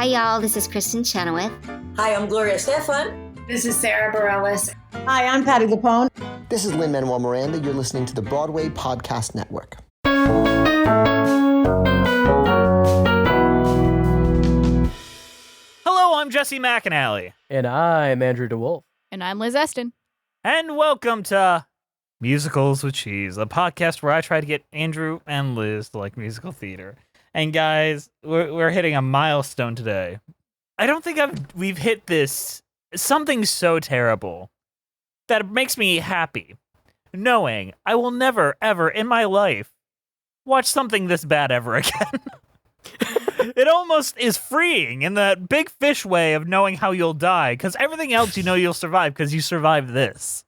Hi, y'all. This is Kristen Chenoweth. Hi, I'm Gloria Stefan. This is Sarah Bareilles. Hi, I'm Patty Lapone. This is Lin-Manuel Miranda. You're listening to the Broadway Podcast Network. Hello, I'm Jesse McAnally. And I'm Andrew DeWolf. And I'm Liz Eston. And welcome to Musicals with Cheese, a podcast where I try to get Andrew and Liz to like musical theater. And guys, we're hitting a milestone today. I don't think we've hit this, something so terrible that it makes me happy, knowing I will never, ever in my life watch something this bad ever again. It almost is freeing in that big fish way of knowing how you'll die, because everything else you know you'll survive because you survived this.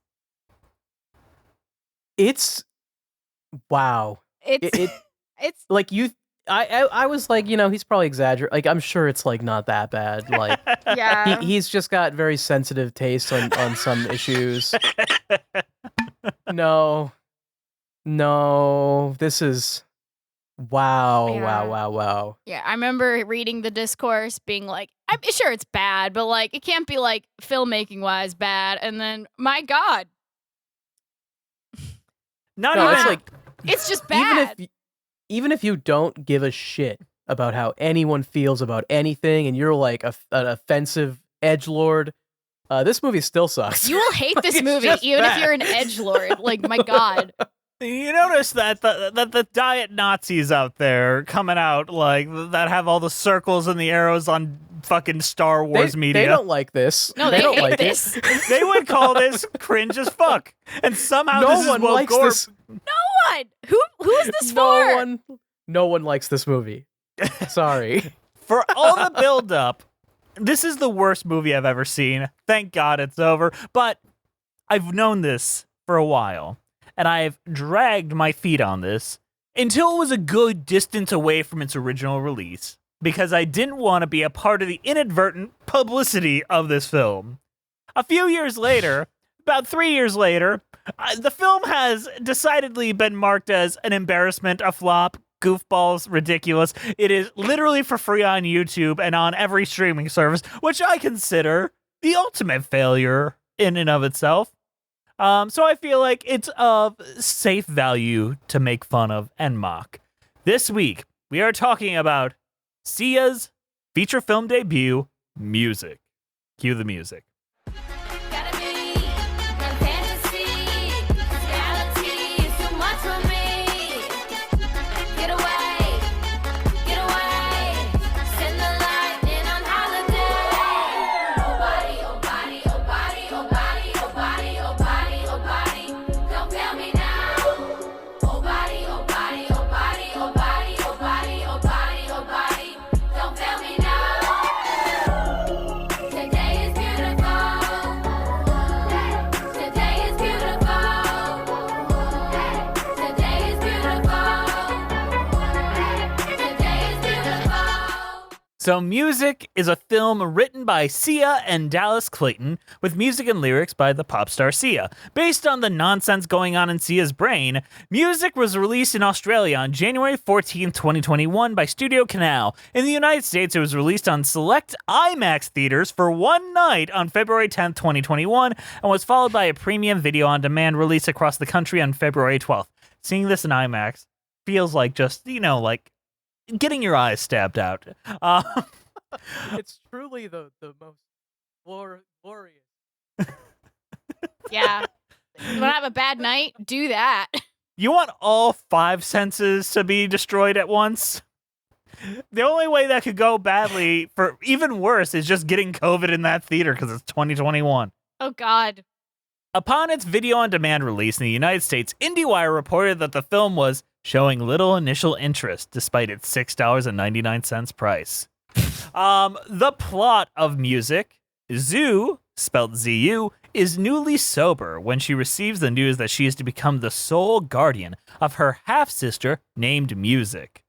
It's wow. It's like you. I was like, you know, he's probably exaggerating. Like, I'm sure it's like not that bad. Like, yeah. He's just got very sensitive taste on some issues. No, this is wow. Yeah, I remember reading the discourse, being like, I'm sure it's bad, but like, it can't be like filmmaking wise bad. And then, my God, it's just bad. Even if you don't give a shit about how anyone feels about anything, and you're like an offensive edgelord, this movie still sucks. You will hate this movie, even if you're an edgelord. Like, my God. You notice that the diet Nazis out there coming out, like, that have all the circles and the arrows on fucking Star Wars media. They don't like this. No, they don't hate like this. They would call this cringe as fuck. And somehow no this one is woke likes this. No one. Who is this for? No one likes this movie. Sorry. For all the build-up, this is the worst movie I've ever seen. Thank God it's over. But I've known this for a while, and I've dragged my feet on this until it was a good distance away from its original release, because I didn't want to be a part of the inadvertent publicity of this film. A few years later, about 3 years later, the film has decidedly been marked as an embarrassment, a flop, goofballs, ridiculous. It is literally for free on YouTube and on every streaming service, which I consider the ultimate failure in and of itself. So I feel like it's of safe value to make fun of and mock. This week, we are talking about Sia's feature film debut, Music. Cue the music. So Music is a film written by Sia and Dallas Clayton, with music and lyrics by the pop star Sia. Based on the nonsense going on in Sia's brain, Music was released in Australia on January 14, 2021 by Studio Canal. In the United States, it was released on select IMAX theaters for one night on February 10, 2021, and was followed by a premium video-on-demand release across the country on February 12th. Seeing this in IMAX feels like just, like getting your eyes stabbed out. It's truly the most glorious. Yeah. You want to have a bad night? Do that. You want all five senses to be destroyed at once? The only way that could go badly, for even worse, is just getting COVID in that theater because it's 2021. Oh, God. Upon its video-on-demand release in the United States, IndieWire reported that the film was showing little initial interest despite its $6.99 price. The plot of Music: Zoo, spelled Z-U, is newly sober when she receives the news that she is to become the sole guardian of her half-sister named Music,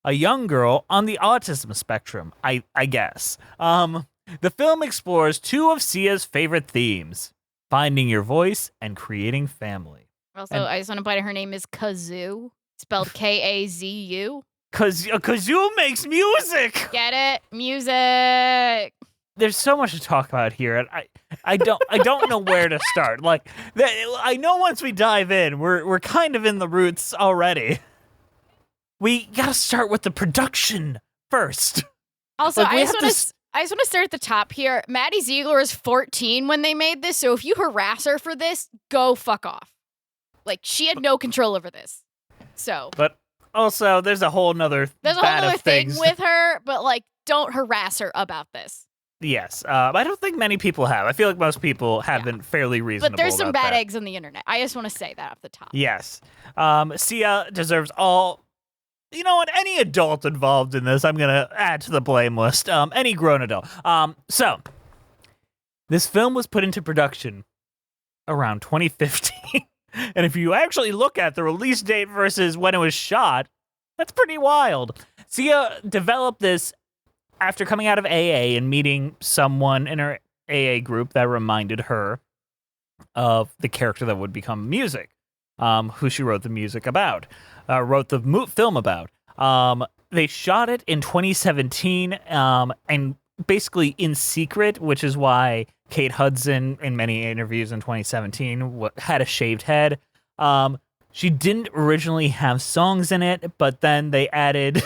a young girl on the autism spectrum, I guess. The film explores two of Sia's favorite themes: finding your voice and creating family. Also, I just want to point out her name is Kazoo, spelled Kazu. Cause Kazoo makes music. Get it? Music. There's so much to talk about here, and I don't know where to start. Like, I know once we dive in, we're kind of in the roots already. We gotta start with the production first. Also, Like, we I just have want to to start at the top here. Maddie Ziegler was 14 when they made this, so if you harass her for this, go fuck off. Like, she had no control over this. So, But also, there's a whole nother thing with her, but like, don't harass her about this. Yes, I don't think many people have. I feel like most people have been fairly reasonable. But there's some about bad that. eggs on the internet. I just want to say that off the top. Yes, Sia deserves all. You know what? Any adult involved in this, I'm gonna add to the blame list. Any grown adult. So this film was put into production around 2015, and if you actually look at the release date versus when it was shot, that's pretty wild. Sia developed this after coming out of AA and meeting someone in her AA group that reminded her of the character that would become music, who she wrote the music about, wrote the film about. They shot it in 2017, and basically in secret, which is why Kate Hudson, in many interviews in 2017, had a shaved head. She didn't originally have songs in it, but then they added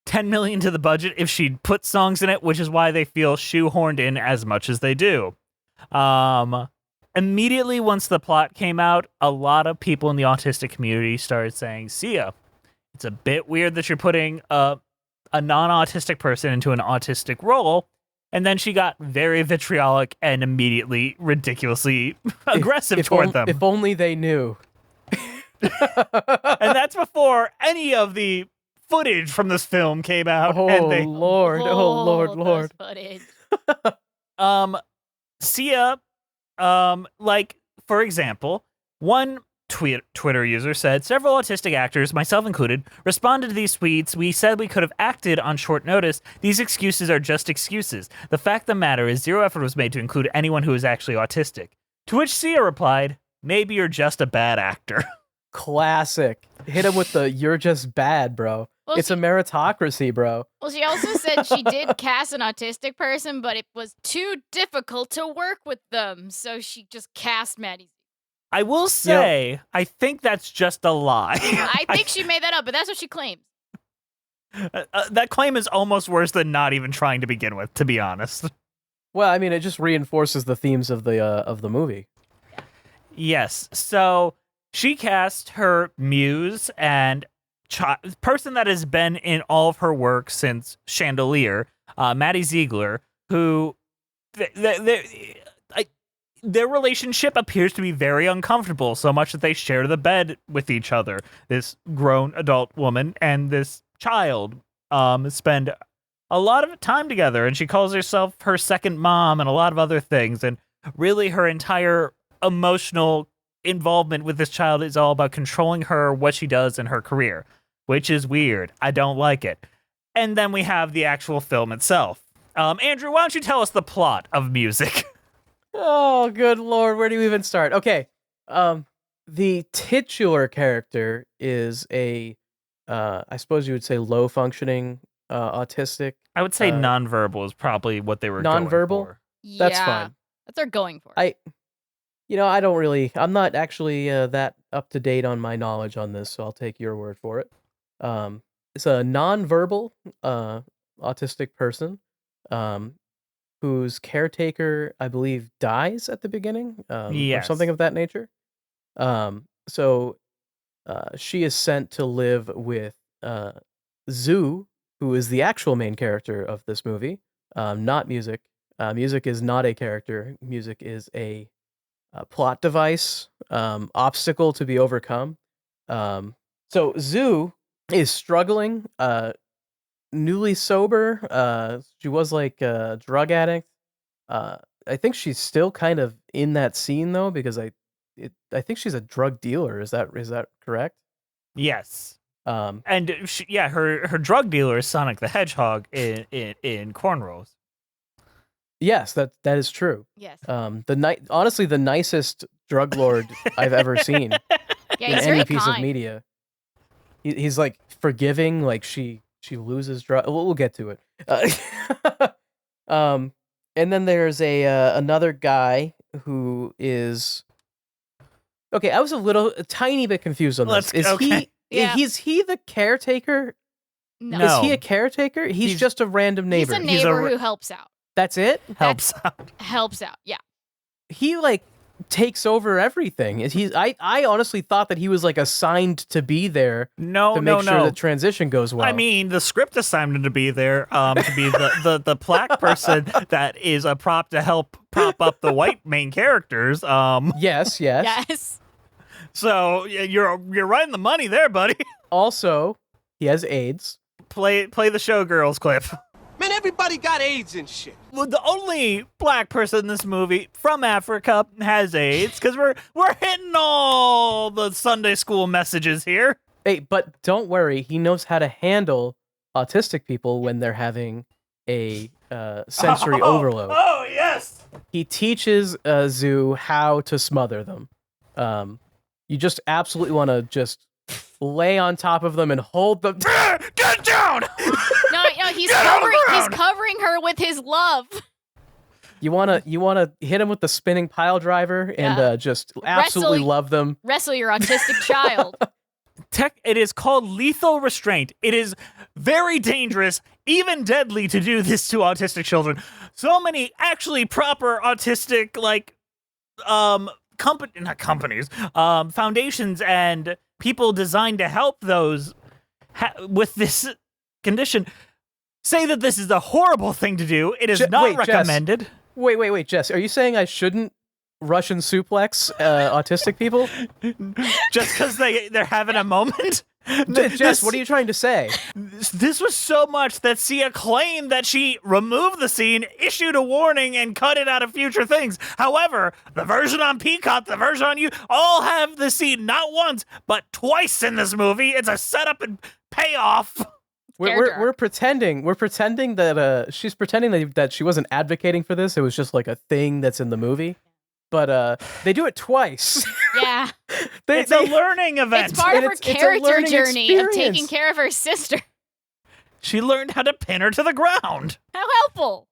$10 million to the budget if she'd put songs in it, which is why they feel shoehorned in as much as they do. Immediately once the plot came out, a lot of people in the autistic community started saying, Sia, it's a bit weird that you're putting a non-autistic person into an autistic role. And then she got very vitriolic and immediately ridiculously aggressive toward them. If only they knew. And that's before any of the footage from this film came out. Oh, and they, Lord. Oh, Lord, Lord. Footage. Sia, like, for example, one Twitter user said, several autistic actors, myself included, responded to these tweets. We said we could have acted on short notice. These excuses are just excuses. The fact of the matter is zero effort was made to include anyone who is actually autistic. To which Sia replied, maybe you're just a bad actor. Classic. Hit him with the "you're just bad, bro." Well, It's a meritocracy, bro. Well, she also said she did cast an autistic person, but it was too difficult to work with them, so she just cast Maddie. I will say, I think that's just a lie. I think she made that up, but that's what she claims. That claim is almost worse than not even trying to begin with, to be honest. Well, I mean, it just reinforces the themes of the movie. Yes, so she cast her muse and person that has been in all of her work since Chandelier, Maddie Ziegler, who their relationship appears to be very uncomfortable, so much that they share the bed with each other. This grown adult woman and this child spend a lot of time together, and she calls herself her second mom and a lot of other things, and really her entire emotional involvement with this child is all about controlling her, what she does in her career, which is weird. I don't like it. And then we have the actual film itself. Andrew, why don't you tell us the plot of Music? Oh, good Lord. Where do we even start? Okay. The titular character is I suppose you would say low functioning autistic. I would say nonverbal is probably what they were going Nonverbal? for. That's Yeah, fine. That's what they're going for. I'm not actually that up to date on my knowledge on this, so I'll take your word for it. It's a nonverbal autistic person whose caretaker, I believe, dies at the beginning, or Yes. something of that nature. So she is sent to live with Zoo, who is the actual main character of this movie, not Music. Music is not a character. Music is a plot device, obstacle to be overcome. So Zoo is struggling, newly sober. She was like a drug addict. I think she's still kind of in that scene though, because I think she's a drug dealer. Is that correct? Yes. Um, And her drug dealer is Sonic the Hedgehog in cornrows. yes, that is true. Yes. Honestly, the nicest drug lord I've ever seen Yeah, in he's any very piece of kind. media. He's like forgiving. Like she loses drive. We'll get to it. And then there's another guy who is okay. I was a tiny bit confused on this. Yeah. Is he the caretaker? No. No. Is he a caretaker? He's just a random neighbor. He's a neighbor who helps out. That's it? Helps out. Helps out, yeah. He like takes over everything. I honestly thought that he was like assigned to be there to make sure the transition goes well. I mean, the script assigned him to be there, to be the plaque person that is a prop to help prop up the white main characters. Yes. Yes. So you're right in the money there, buddy. Also, he has AIDS. Play the showgirls clip. Man, everybody got AIDS and shit. Well, the only black person in this movie from Africa has AIDS, because we're hitting all the Sunday school messages here. Hey, but don't worry, he knows how to handle autistic people when they're having a sensory overload. Oh, yes! He teaches Zoo how to smother them. You just absolutely want to just lay on top of them and hold them. Get down! No, he's covering her with his love. You wanna hit him with the spinning pile driver and just absolutely love them. Wrestle your autistic child. It is called lethal restraint. It is very dangerous, even deadly, to do this to autistic children. So many actually proper autistic foundations and people designed to help those with this condition say that this is a horrible thing to do. It is not recommended. Jess, wait, Jess. Are you saying I shouldn't Russian suplex autistic people? Just because they're having a moment? Jess, what are you trying to say? This was so much that Sia claimed that she removed the scene, issued a warning, and cut it out of future things. However, the version on Peacock, the version on you, all have the scene not once, but twice in this movie. It's a setup and payoff. We're pretending that she's pretending that she wasn't advocating for this. It was just like a thing that's in the movie. But they do it twice. Yeah. It's a learning event. It's part of her character journey experience. of taking care of her sister. She learned how to pin her to the ground. How helpful.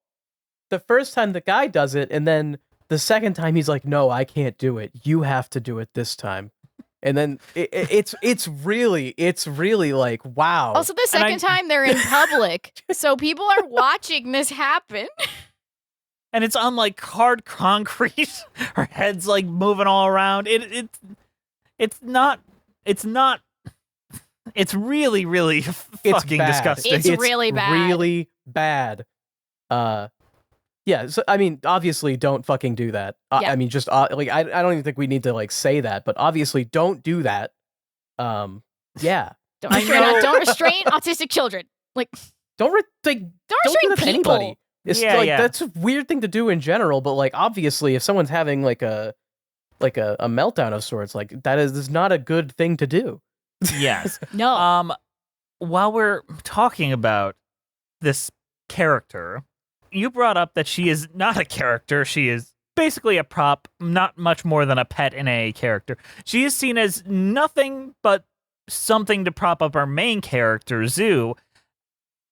The first time the guy does it, and then the second time he's like, "No, I can't do it. You have to do it this time." And then it's really like, wow. Also, the second time they're in public, so people are watching this happen. And it's on like hard concrete. Her head's like moving all around. It's really, really fucking bad. disgusting. It's really bad. Really bad. Yeah. So I mean, obviously, don't fucking do that. Yeah. I mean, just like I don't even think we need to like say that, but obviously, don't do that. Yeah. Don't restrain autistic children. Like, don't restrain do that to people. anybody. It's that's a weird thing to do in general, but like obviously if someone's having like a meltdown of sorts, like that is not a good thing to do. Yes. No. While we're talking about this character, you brought up that she is not a character. She is basically a prop, not much more than a pet in a character. She is seen as nothing but something to prop up our main character, Zoo,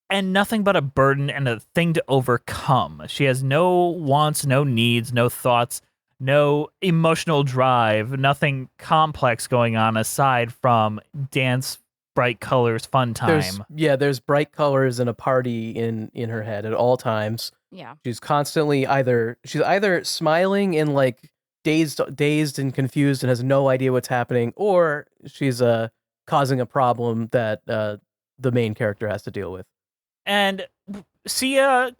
and nothing but a burden and a thing to overcome. She has no wants, no needs, no thoughts, no emotional drive, nothing complex going on aside from dance, bright colors, fun time. There's bright colors and a party in her head at all times. Yeah. She's constantly either smiling and like dazed and confused and has no idea what's happening, or she's causing a problem that the main character has to deal with. And Sia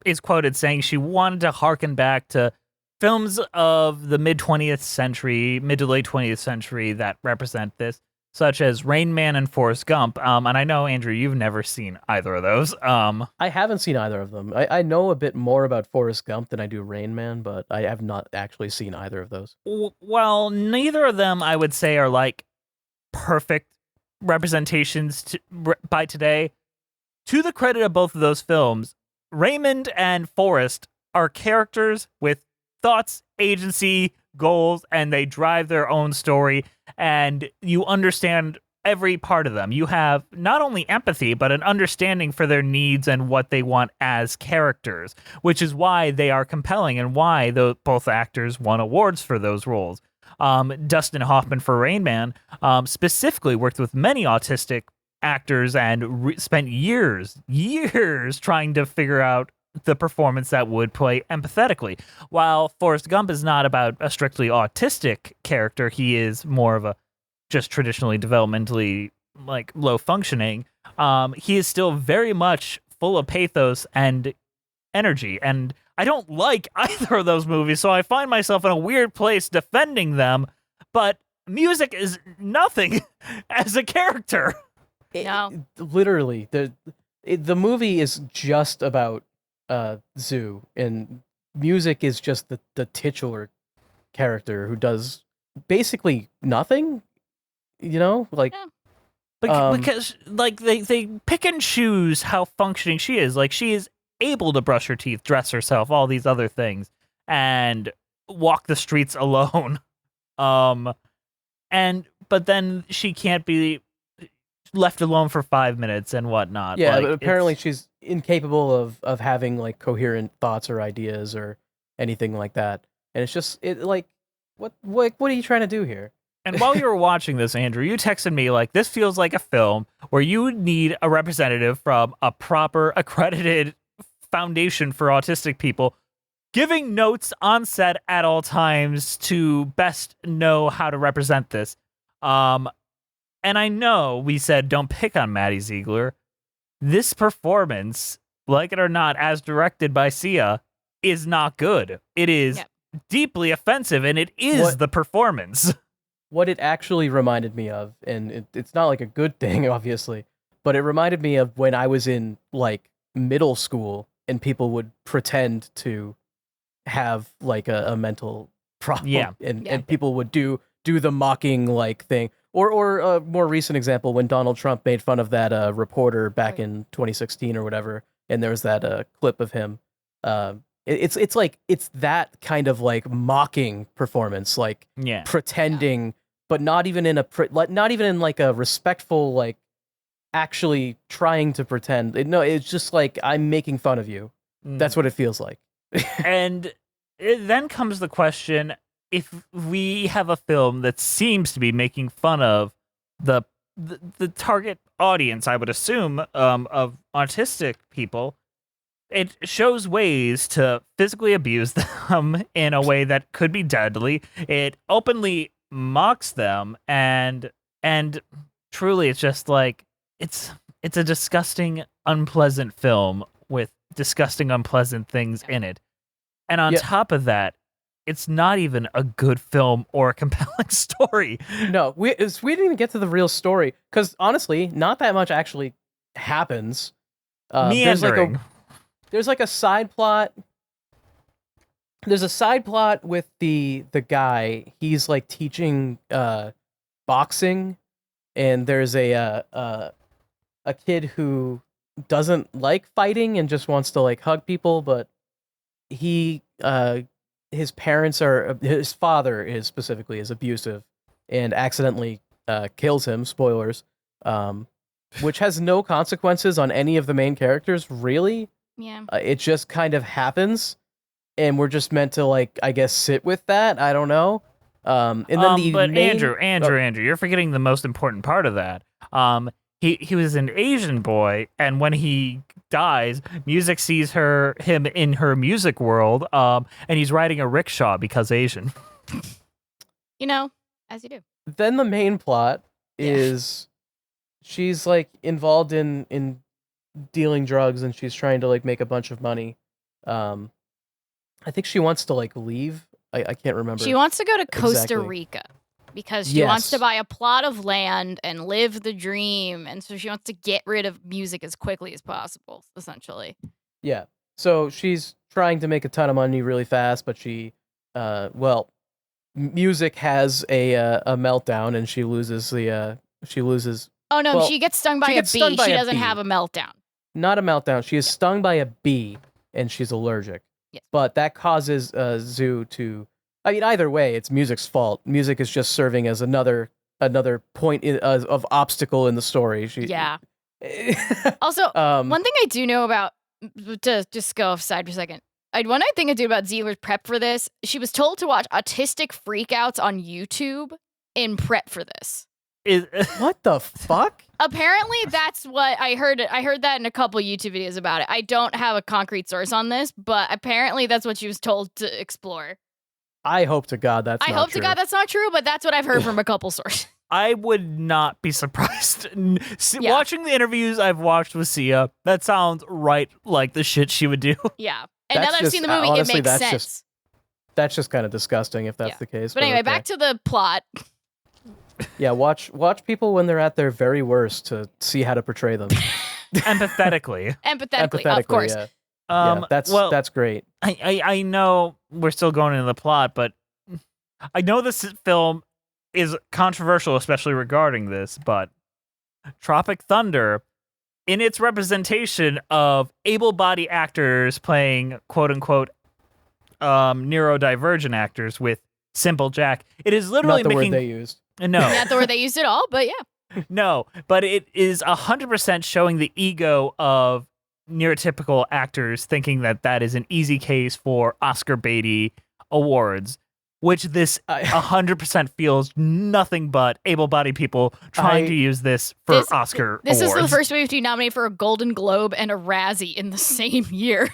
is quoted saying she wanted to harken back to films of the mid to late 20th century that represent this, such as Rain Man and Forrest Gump. And I know, Andrew, you've never seen either of those. I haven't seen either of them. I know a bit more about Forrest Gump than I do Rain Man, but I have not actually seen either of those. Well, neither of them, I would say, are like perfect representations by today. To the credit of both of those films, Raymond and Forrest are characters with thoughts, agency, goals, and they drive their own story. And you understand every part of them. You have not only empathy, but an understanding for their needs and what they want as characters, which is why they are compelling and why both actors won awards for those roles. Dustin Hoffman for Rain Man specifically worked with many autistic actors and spent years trying to figure out the performance that would play empathetically. While Forrest Gump is not about a strictly autistic character, he is more of a just traditionally developmentally like low functioning. He is still very much full of pathos and energy, and I don't like either of those movies, so I find myself in a weird place defending them, but music is nothing as a character. No. Literally, the movie is just about Zoo, and music is just the titular character who does basically nothing, like because like they pick and choose how functioning she is. Like, she is able to brush her teeth, dress herself, all these other things, and walk the streets alone. But then she can't be left alone for 5 minutes and whatnot. Yeah, like, but apparently she's incapable of having like coherent thoughts or ideas or anything like that. And it's just what are you trying to do here? And while you were watching this, Andrew, you texted me like, this feels like a film where you would need a representative from a proper accredited foundation for autistic people giving notes on set at all times to best know how to represent this. And I know we said don't pick on Maddie Ziegler. This performance, like it or not, as directed by Sia, is not good. It is deeply offensive, and it is the performance. What it actually reminded me of, and it's not like a good thing, obviously, but it reminded me of when I was in like middle school and people would pretend to have like a mental problem, and people would do the mocking like thing. Or a more recent example, when Donald Trump made fun of that reporter back in 2016 or whatever, and there was that clip of him. It's like it's that kind of like mocking performance, like pretending, but not even in not even in like a respectful, like actually trying to pretend. No, it's just like, I'm making fun of you. That's what it feels like. And then comes the question: if we have a film that seems to be making fun of the target audience, I would assume, of autistic people, it shows ways to physically abuse them in a way that could be deadly. It openly mocks them, and truly, it's just like it's a disgusting, unpleasant film with disgusting, unpleasant things in it. And on top of that, it's not even a good film or a compelling story. No, we didn't even get to the real story, because honestly, not that much actually happens. Meandering. There's like a side plot. There's a side plot with the guy. He's like teaching boxing, and there's a kid who doesn't like fighting and just wants to like hug people, but his father is abusive and accidentally kills him. Spoilers. Which has no consequences on any of the main characters, really. Yeah. It just kind of happens, and we're just meant to, like, I guess, sit with that. I don't know. And then Andrew, you're forgetting the most important part of that. He was an Asian boy, and when he dies, music sees him in her music world, and he's riding a rickshaw because Asian. As you do. Then the main plot is she's like involved in dealing drugs, and she's trying to like make a bunch of money. I think she wants to like leave. I can't remember. She wants to go to Costa Rica because she wants to buy a plot of land and live the dream, and so she wants to get rid of music as quickly as possible, essentially. Yeah. So she's trying to make a ton of money really fast, but music has a meltdown, and she loses. Oh no, she gets stung by a bee. She doesn't have a meltdown. Not a meltdown. She is stung by a bee, and she's allergic. Yes. But that causes Zoo to... I mean, either way, it's music's fault. Music is just serving as another another point of obstacle in the story. Yeah. Also, one thing I do know about, to just go offside for a second. One thing I do about Ziegler's prep for this, she was told to watch autistic freakouts on YouTube in prep for this. What the fuck? Apparently, that's what I heard. I heard that in a couple YouTube videos about it. I don't have a concrete source on this, but apparently that's what she was told to explore. I hope to God that's not true. I hope to God that's not true, but that's what I've heard from a couple sources. I would not be surprised. Watching the interviews I've watched with Sia, that sounds right like the shit she would do. Yeah. And now that I've seen the movie, honestly, it makes sense. That's just kind of disgusting if that's the case. But anyway, back to the plot. Yeah, watch people when they're at their very worst to see how to portray them. Empathetically, of course. Yeah. That's great. I know we're still going into the plot, but I know this film is controversial, especially regarding this, but Tropic Thunder, in its representation of able-bodied actors playing quote-unquote neurodivergent actors with Simple Jack, it is literally not the making... word they used. No. Not the word they used at all, but yeah. No, but it is 100% showing the ego of neurotypical actors thinking that is an easy case for Oscar baity awards, which this 100% feels nothing but able-bodied people trying to use this for Oscar This awards. is the first movie to be nominated for a Golden Globe and a Razzie in the same year.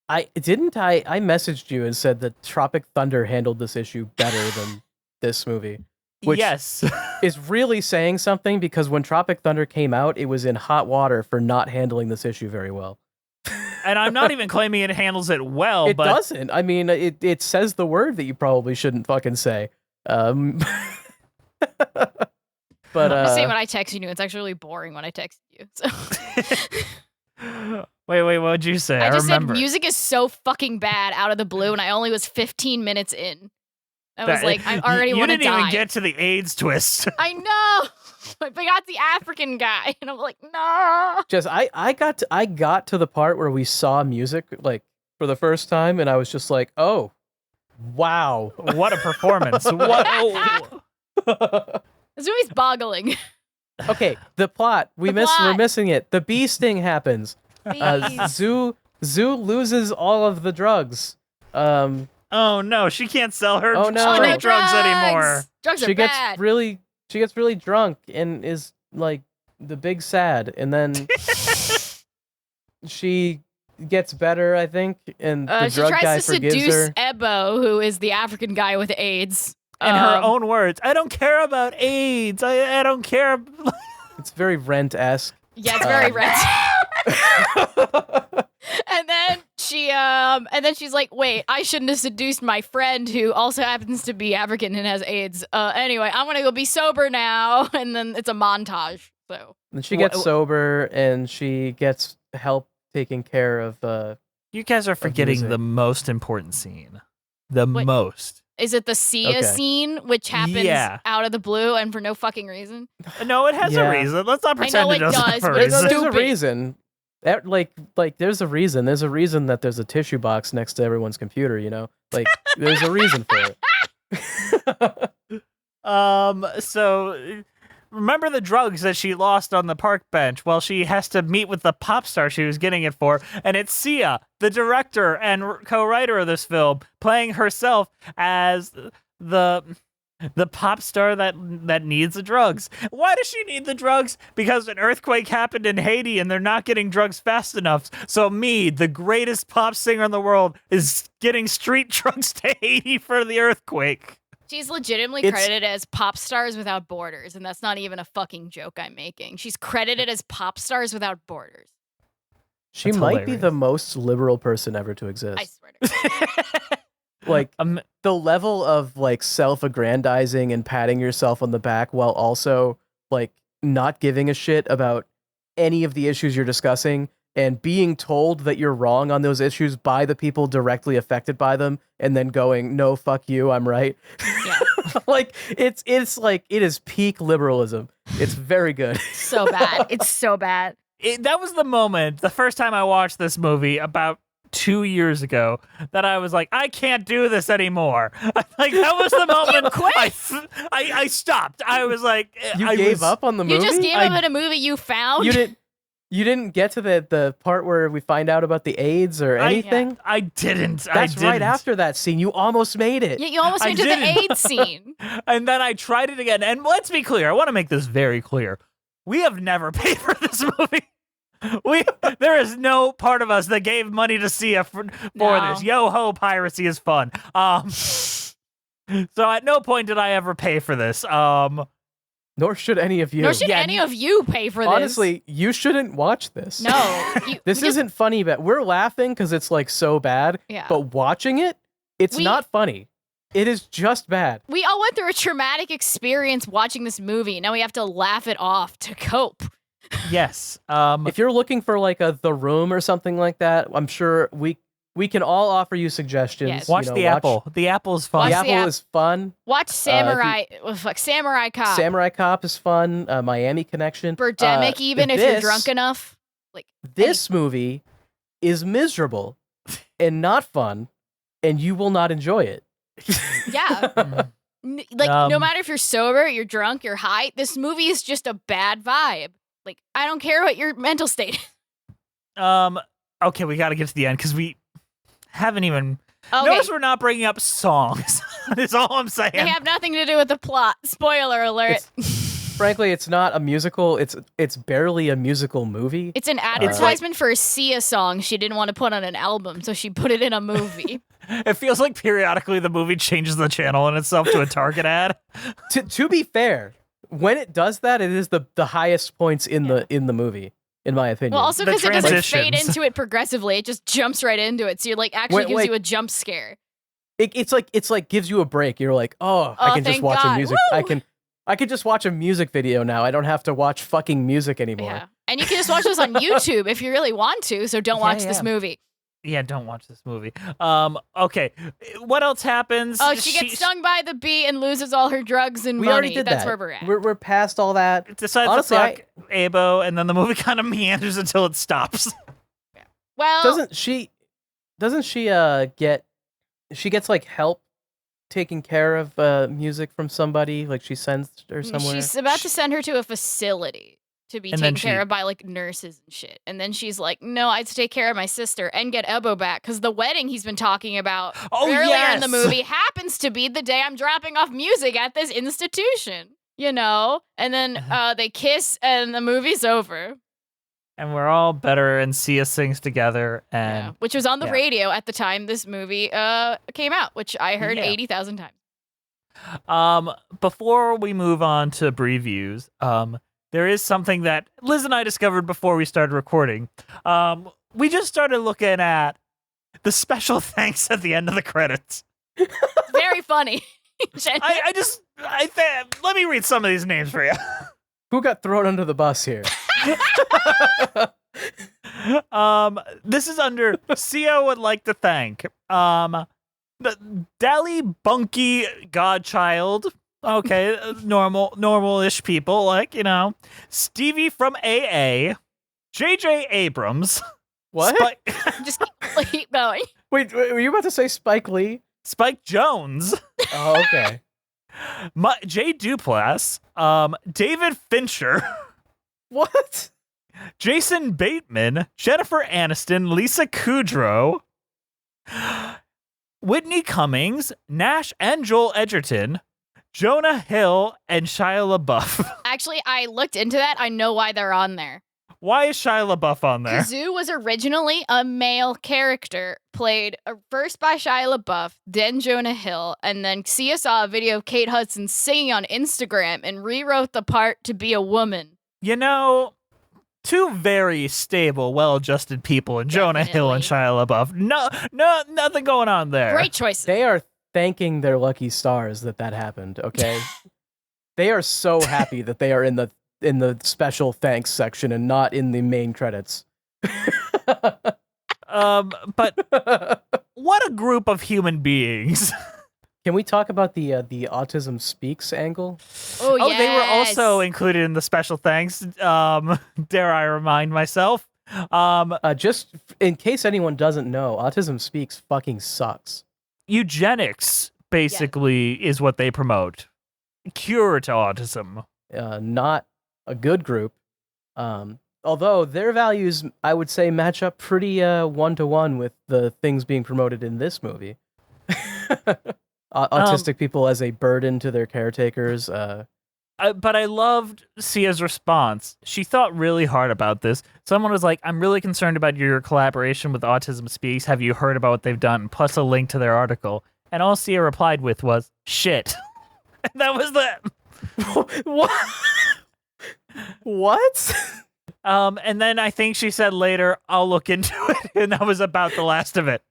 I messaged you and said that Tropic Thunder handled this issue better than this movie. Which yes. is really saying something, because when Tropic Thunder came out, it was in hot water for not handling this issue very well. And I'm not even claiming it handles it well. It but doesn't. I mean, it says the word that you probably shouldn't fucking say. But I say when I text you, it's actually really boring when I text you. So. Wait, what'd you say? I just remember. said music is so fucking bad out of the blue, and I only was 15 minutes in. I was like, I already want to die. You didn't even get to the AIDS twist. I know. But I got the African guy, and I'm like, no. Jess, I got to the part where we saw music like for the first time, and I was just like, oh, wow, what a performance! This movie's boggling. Okay, the plot we're missing it. The bee sting happens. Zoo loses all of the drugs. Oh no, she can't sell her drugs anymore. Drugs are bad. She gets really drunk and is like the big sad, and then she gets better, I think, and the drug guy forgives her. She tries to seduce Ebo, who is the African guy with AIDS. In her own words, I don't care about AIDS. I don't care. It's very Rent-esque. Yeah, it's very Rent. And then she's like, wait, I shouldn't have seduced my friend who also happens to be African and has AIDS. Anyway, I'm gonna go be sober now. And then it's a montage. So and she gets sober and she gets help taking care of. You guys are forgetting the most important scene. Most. Is it the Sia scene, which happens out of the blue and for no fucking reason? No, it has a reason. Let's not pretend it does. But it's there's stupid. a reason. Like there's a reason. There's a reason that there's a tissue box next to everyone's computer, you know? Like, there's a reason for it. So remember the drugs that she lost on the park bench? Well, she has to meet with the pop star she was getting it for, and it's Sia, the director and co-writer of this film, playing herself as the pop star that needs the drugs. Why does she need the drugs? Because an earthquake happened in Haiti and they're not getting drugs fast enough. So me, the greatest pop singer in the world, is getting street drugs to Haiti for the earthquake. She's legitimately credited as Pop Stars Without Borders, and that's not even a fucking joke I'm making. She's credited as Pop Stars Without Borders. She might be the most liberal person ever to exist. I swear to God. Like, the level of, like, self-aggrandizing and patting yourself on the back while also, like, not giving a shit about any of the issues you're discussing and being told that you're wrong on those issues by the people directly affected by them and then going, no, fuck you, I'm right. Yeah. Like, it's like, it is peak liberalism. It's very good. So bad. It's so bad. That was the moment, the first time I watched this movie about 2 years ago that I was like, I can't do this anymore. Like that was the moment I stopped. I was like, you gave up on the movie? You just gave up on a movie you found? You didn't get to the part where we find out about the AIDS or anything? I didn't. That's right after that scene. You almost made it. Yeah, you almost made it to the AIDS scene. And then I tried it again. And let's be clear. I want to make this very clear. We have never paid for this movie. There is no part of us that gave money to see for this. Yo ho, piracy is fun. So at no point did I ever pay for this. Nor should any of you. Nor should any of you pay for this. Honestly, you shouldn't watch this. No. This isn't funny, but we're laughing because it's like so bad. Yeah. But watching it, it's not funny. It is just bad. We all went through a traumatic experience watching this movie. Now we have to laugh it off to cope. Yes. If you're looking for like The Room or something like that, I'm sure we can all offer you suggestions. Yes. Watch The Apple. The Apple's fun. The Apple is fun. Watch Samurai. Samurai Cop. Samurai Cop is fun. Miami Connection. Birdemic, even if you're drunk enough. This movie is miserable and not fun, and you will not enjoy it. Yeah. No matter if you're sober, you're drunk, you're high, this movie is just a bad vibe. Like, I don't care what your mental state is. Okay, we got to get to the end because we haven't even. Okay. Notice we're not bringing up songs. That's all I'm saying. They have nothing to do with the plot. Spoiler alert. Frankly, it's not a musical. It's barely a musical movie. It's an advertisement for a Sia song she didn't want to put on an album, so she put it in a movie. It feels like periodically the movie changes the channel in itself to a Target ad. To be fair, when it does that, it is the highest points in the movie, in my opinion. Well, also because it doesn't fade into it progressively; it just jumps right into it. So you're like actually gives you a jump scare. It's like gives you a break. You're like, I can just watch a music. Woo! I can just watch a music video now. I don't have to watch fucking music anymore. Yeah. And you can just watch this on YouTube if you really want to. So don't watch this movie. Yeah, don't watch this movie. Okay. What else happens? Oh, she gets stung by the bee and loses all her drugs and money. Already did That's that. where we're at. We're past all that. Decides to fuck Abo, and then the movie kind of meanders until it stops. Well, doesn't she get? She gets like help taking care of music from somebody. Like she sends her somewhere. She's about to send her to a facility to be taken care of by like nurses and shit. And then she's like, no, I have to take care of my sister and get Ebo back because the wedding he's been talking about earlier in the movie happens to be the day I'm dropping off music at this institution, you know? And then they kiss and the movie's over. And we're all better and Sia sings together. And which was on the radio at the time this movie came out, which I heard 80,000 times. Before we move on to previews, there is something that Liz and I discovered before we started recording. We just started looking at the special thanks at the end of the credits. Very funny. Let me read some of these names for you. Who got thrown under the bus here? This is under Sia would like to thank the Dally Bunky Godchild. Okay, normal-ish people, like, you know, Stevie from AA, JJ Abrams. What? Just keep going. Wait, were you about to say Spike Lee? Spike Jones. Oh, okay. Jay Duplass, David Fincher. What? Jason Bateman, Jennifer Aniston, Lisa Kudrow, Whitney Cummings, Nash and Joel Edgerton, Jonah Hill, and Shia LaBeouf. Actually, I looked into that. I know why they're on there. Why is Shia LaBeouf on there? Kazoo was originally a male character, played first by Shia LaBeouf, then Jonah Hill, and then Sia saw a video of Kate Hudson singing on Instagram and rewrote the part to be a woman. You know, two very stable, well-adjusted people in Jonah Hill and Shia LaBeouf. No, nothing going on there. Great choices. They are thanking their lucky stars that happened, okay? They are so happy that they are in the special thanks section and not in the main credits. But what a group of human beings. Can we talk about the Autism Speaks angle? Oh, yes. They were also included in the special thanks. Dare I remind myself? Just in case anyone doesn't know, Autism Speaks fucking sucks. Eugenics basically is what they promote. Cure to autism. Not a good group. Although their values, I would say, match up pretty one-to-one with the things being promoted in this movie. Autistic people as a burden to their caretakers. But I loved Sia's response. She thought really hard about this. Someone was like, I'm really concerned about your collaboration with Autism Speaks. Have you heard about what they've done? Plus a link to their article. And all Sia replied with was, shit. And that was that. What? What? And then I think she said later, I'll look into it. And that was about the last of it.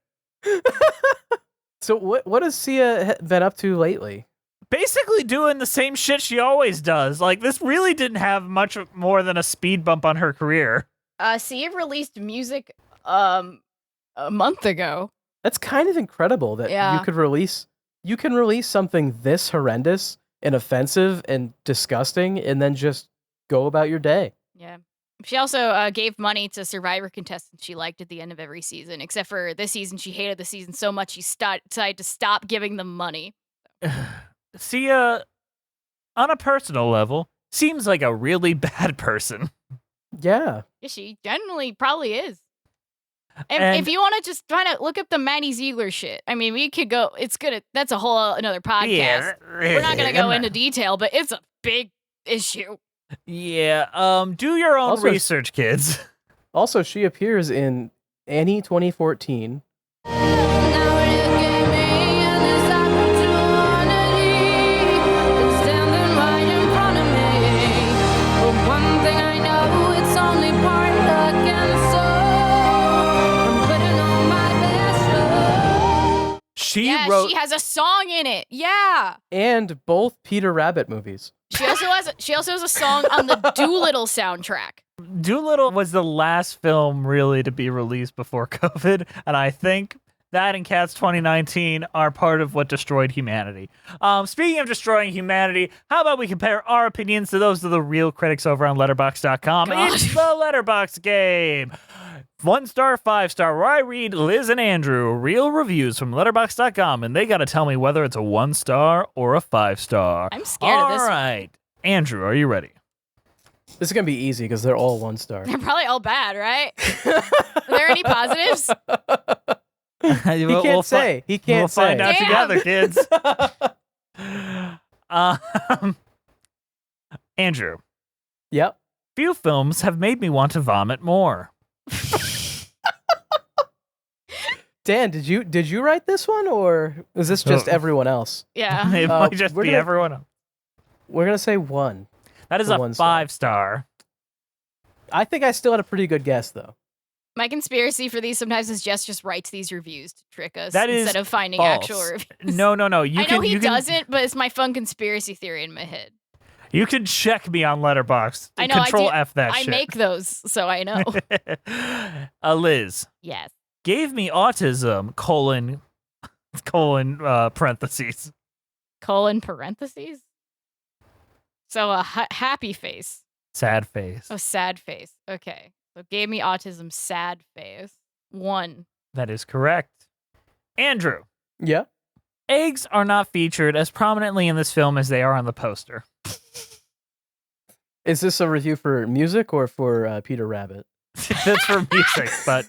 So what has Sia been up to lately? Basically doing the same shit she always does. Like, this really didn't have much more than a speed bump on her career. Sia released music a month ago. That's kind of incredible that you can release something this horrendous and offensive and disgusting and then just go about your day. Yeah. She also gave money to Survivor contestants she liked at the end of every season, except for this season. She hated the season so much she decided to stop giving them money. Sia, on a personal level, seems like a really bad person. Yeah. Yeah, she generally probably is. And if you want to just try to look up the Maddie Ziegler shit, I mean, we could go, that's a whole another podcast. Yeah. We're not going to go into detail, but it's a big issue. Yeah, do your own research, kids. Also, she appears in Annie 2014. She she has a song in it. Yeah. And both Peter Rabbit movies. She also has a song on the Doolittle soundtrack. Doolittle was the last film really to be released before COVID, and I think that and Cats 2019 are part of what destroyed humanity. Speaking of destroying humanity, how about we compare our opinions to those of the real critics over on Letterboxd.com? It's the Letterboxd game. 1 star, 5 star, where I read Liz and Andrew real reviews from Letterboxd.com, and they got to tell me whether it's a 1 star or a 5 star. I'm scared of this. All right. Andrew, are you ready? This is going to be easy because they're all 1 star. They're probably all bad, right? Are there any positives? He can't say. We'll find out together, kids. Andrew. Yep. Few films have made me want to vomit more. Dan, did you write this one, or is this just everyone else? Yeah. It might just be everyone else. We're going to say 1. That is a 5 star. I think I still had a pretty good guess, though. My conspiracy for these sometimes is Jess just writes these reviews to trick us that instead of finding false. actual reviews. No. I know he doesn't, but it's my fun conspiracy theory in my head. You can check me on Letterboxd. I know. Control F that shit. I make those, so I know. Liz. Yes. Gave me autism, parentheses. Colon parentheses? So a happy face. Sad face. Oh, sad face. Okay. So gave me autism, sad face. 1. That is correct. Andrew. Yeah? Eggs are not featured as prominently in this film as they are on the poster. Is this a review for music or for Peter Rabbit? That's for music, but...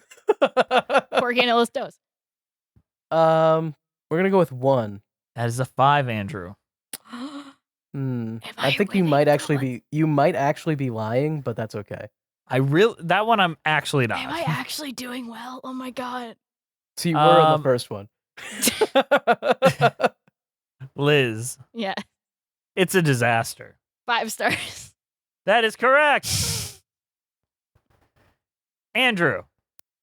Porcinos dos. We're going to go with 1. That is a 5, Andrew. I think you might actually be lying, but that's okay. That one I'm actually not. Am I actually doing well? Oh my god. So you were in the first one. Liz. Yeah. It's a disaster. 5 stars. That is correct. Andrew.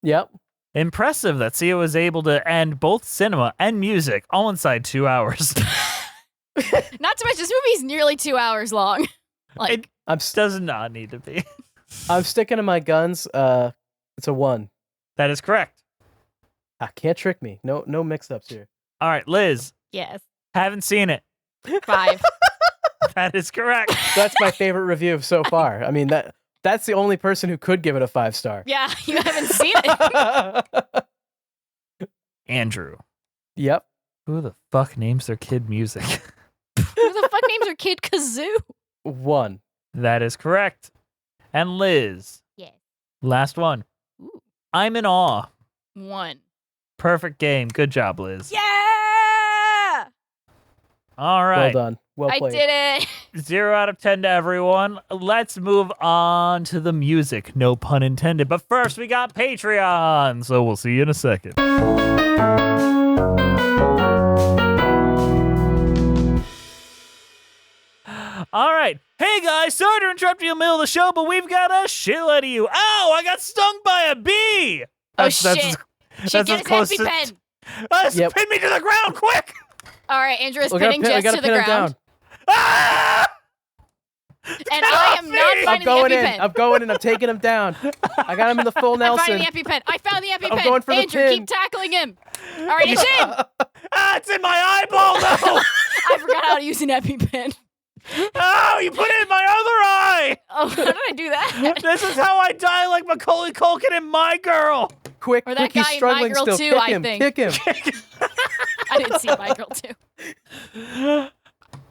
Yep. Impressive that Sia was able to end both cinema and music all inside 2 hours. Not to mention, this movie is nearly 2 hours long. It does not need to be. I'm sticking to my guns. It's a 1. That is correct. Can't trick me. No mix-ups here. All right, Liz. Yes. Haven't seen it. 5. That is correct. That's my favorite review so far. I mean, That's the only person who could give it a 5-star. Yeah, you haven't seen it. Andrew. Yep. Who the fuck names their kid music? Who the fuck names their kid Kazoo? 1. That is correct. And Liz. Yeah. Last one. Ooh. I'm in awe. 1. Perfect game. Good job, Liz. Yeah! All right. Well done. Well I played. did it. 0 out of 10 to everyone. Let's move on to the music. No pun intended. But first, we got Patreon. So we'll see you in a second. All right. Hey, guys. Sorry to interrupt you in the middle of the show, but we've got a shitload of you. Ow, I got stung by a bee. Shit. Get his EpiPen. Pin me to the ground, quick. All right, Andrew is pinning Jess to the ground. Down. Ah! And I am not finding the EpiPen. I'm going in. I'm taking him down. I got him in the full Nelson. I'm finding the EpiPen. I found the EpiPen. I'm going for the Andrew, pin. keep tackling him. All right, it's in. It's in my eyeball, though. I forgot how to use an EpiPen. Oh, you put it in my other eye. Oh, how did I do that? This is how I die like Macaulay Culkin in My Girl. Quick, Or that he's guy in struggling My Girl still. 2, Kick I him, think. kick him. I didn't see My Girl 2.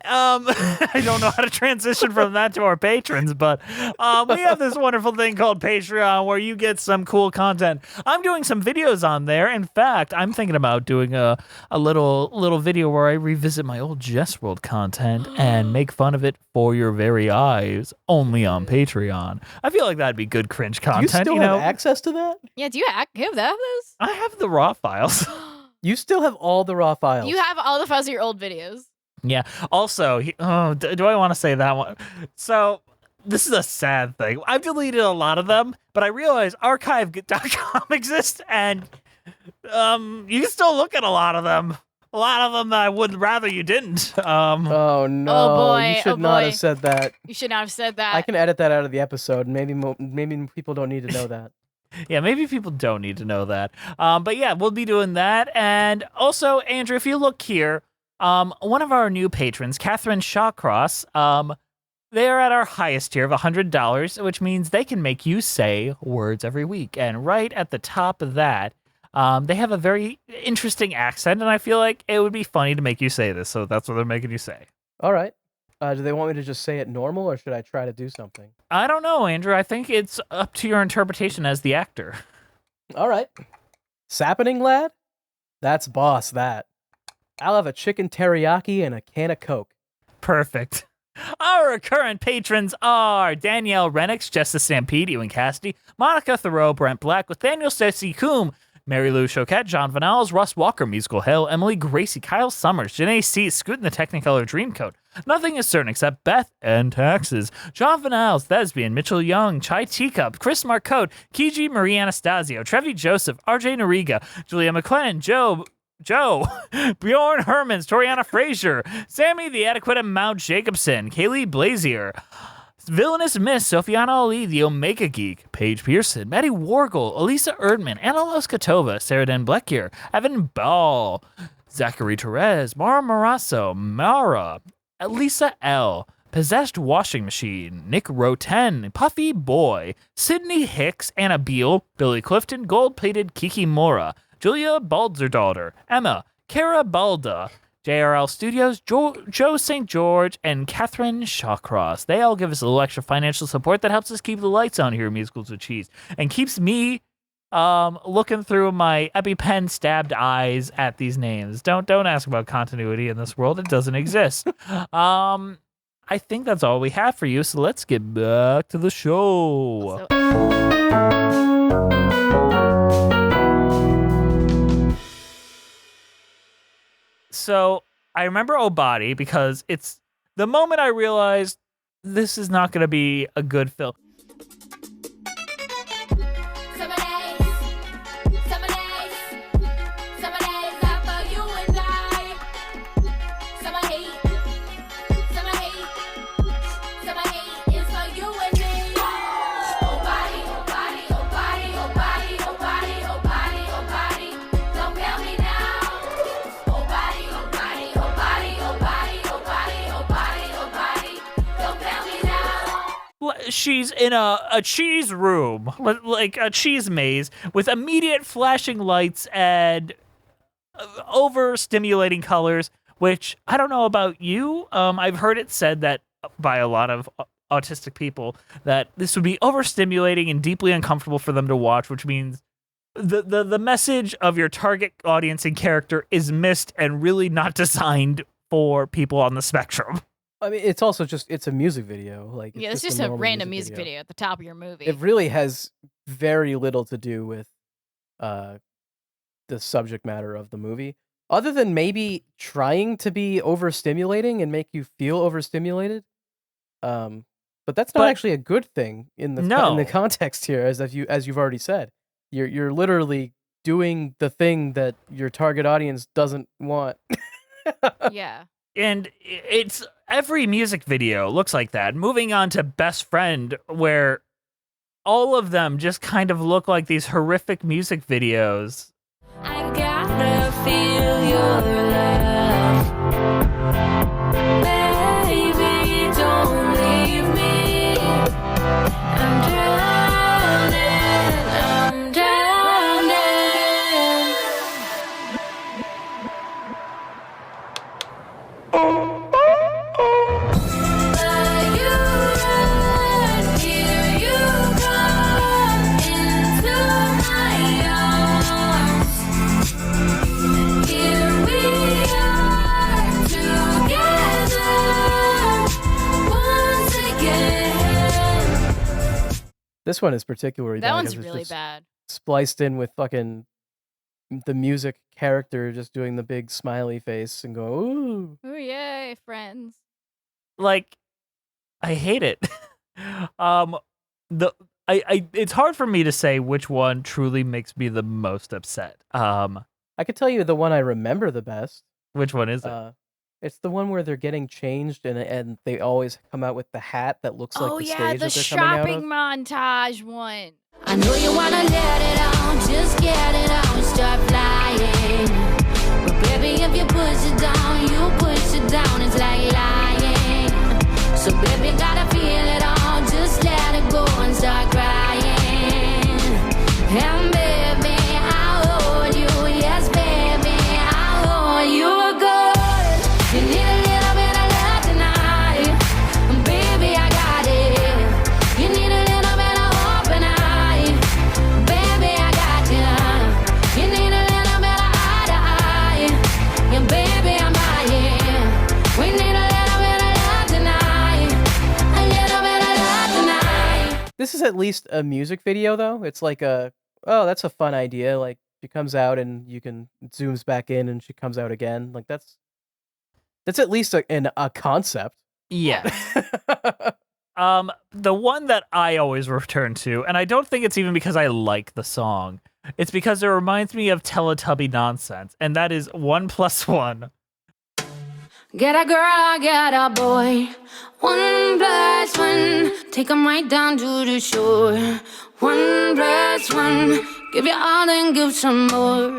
I don't know how to transition from that to our patrons, but we have this wonderful thing called Patreon where you get some cool content. I'm doing some videos on there. In fact, I'm thinking about doing a little video where I revisit my old Jess World content and make fun of it for your very eyes, only on Patreon. I feel like that'd be good cringe content. You still have access to that? Yeah, do you have those? I have the raw files. You still have all the raw files. You have all the files of your old videos. Yeah. Also, do I want to say that one? So this is a sad thing. I've deleted a lot of them, but I realize archive.com exists, and you can still look at a lot of them. A lot of them that I would rather you didn't. Oh no! Oh boy! You should not have said that. You should not have said that. I can edit that out of the episode. Maybe people don't need to know that. Yeah, maybe people don't need to know that. But yeah, we'll be doing that. And also, Andrew, if you look here, one of our new patrons, Catherine Shawcross, they are at our highest tier of $100, which means they can make you say words every week. And right at the top of that, they have a very interesting accent, and I feel like it would be funny to make you say this, so that's what they're making you say. All right. Do they want me to just say it normal, or should I try to do something? I don't know, Andrew. I think it's up to your interpretation as the actor. All right. Sappening lad? That's boss, that. I'll have a chicken teriyaki and a can of Coke. Perfect. Our current patrons are Danielle Renix, Justice Stampede, Ewan Cassidy, Monica Thoreau, Brent Black, Nathaniel Stacey Coombe, Mary Lou Choquette, John Vanals, Russ Walker, Musical Hell, Emily Gracie, Kyle Summers, Janae C, Scootin' the Technicolor Dreamcoat, Nothing is Certain Except Beth and Taxes, John Vanals, Thespian, Mitchell Young, Chai Teacup, Chris Marcotte, Kiji Marie Anastasio, Trevi Joseph, RJ Noriga, Julia McLennan, Joe, Bjorn Hermans, Toriana Frazier, Sammy the Adequate and Mount Jacobson, Kaylee Blazier, Villainous Miss, Sofiana Ali, The Omega Geek, Paige Pearson, Maddie Wargle, Elisa Erdman, Anna Loskatova, Sarah Den Bleckyer, Evan Ball, Zachary Perez, Mara Marasso, Mara, Lisa L., Possessed Washing Machine, Nick Roten, Puffy Boy, Sydney Hicks, Anna Beal, Billy Clifton, Gold-Plated Kiki Mora, Julia Baldzerdaughter, Emma, Kara Balda, JRL Studios, Joe St. George, and Catherine Shawcross. They all give us a little extra financial support that helps us keep the lights on here at Musicals with Cheese and keeps me looking through my EpiPen stabbed eyes at these names. Don't ask about continuity in this world. It doesn't exist. I think that's all we have for you, so let's get back to the show. So I remember Obadi because it's the moment I realized this is not going to be a good film. she's in a cheese room, like a cheese maze, with immediate flashing lights and overstimulating colors, which I don't know about you. I've heard it said that by a lot of autistic people that this would be overstimulating and deeply uncomfortable for them to watch, which means the message of your target audience and character is missed and really not designed for people on the spectrum. I mean, it's also it's a music video. Like, it's just a random music video at the top of your movie. It really has very little to do with the subject matter of the movie, other than maybe trying to be overstimulating and make you feel overstimulated. But that's not actually a good thing in the context here, as you've already said. You're literally doing the thing that your target audience doesn't want. Yeah. And it's every music video looks like that. Moving on to Best Friend, where all of them just kind of look like these horrific music videos. I gotta feel your love. Baby, don't leave me. I'm drowning. Here you come into my arms. Here we are together once again. This one is particularly That bad one's 'cause it's really just bad. spliced in with fucking the music character just doing the big smiley face and go, ooh. Oh yay, friends. Like, I hate it. It's hard for me to say which one truly makes me the most upset. I could tell you the one I remember the best. Which one is it? It's the one where they're getting changed and they always come out with the hat that looks like the stage the that they're coming out shopping of. montage one. I know you wanna let it out, just get it out and start flying. But baby, if you push it down, it's like lying. So baby, gotta feel it all, just let it go and start crying. And baby, I'll hold you, yes baby, I'll hold you good. You need a little bit of love tonight, and baby, I got it. You need a little bit of hope and baby, I got you. You need a little bit of eye to eye, and baby, I'm buying. We need a little bit of love tonight, a little bit of love tonight. This is at least a music video, though. It's like that's a fun idea. Like, she comes out and it zooms back in and she comes out again. Like, that's at least a concept. Yeah. The one that I always return to, and I don't think it's even because I like the song, it's because it reminds me of Teletubby nonsense, and that is 1+1. Get a girl, get a boy. 1+1, take 'em right down to the shore. 1+1, give you all and give some more.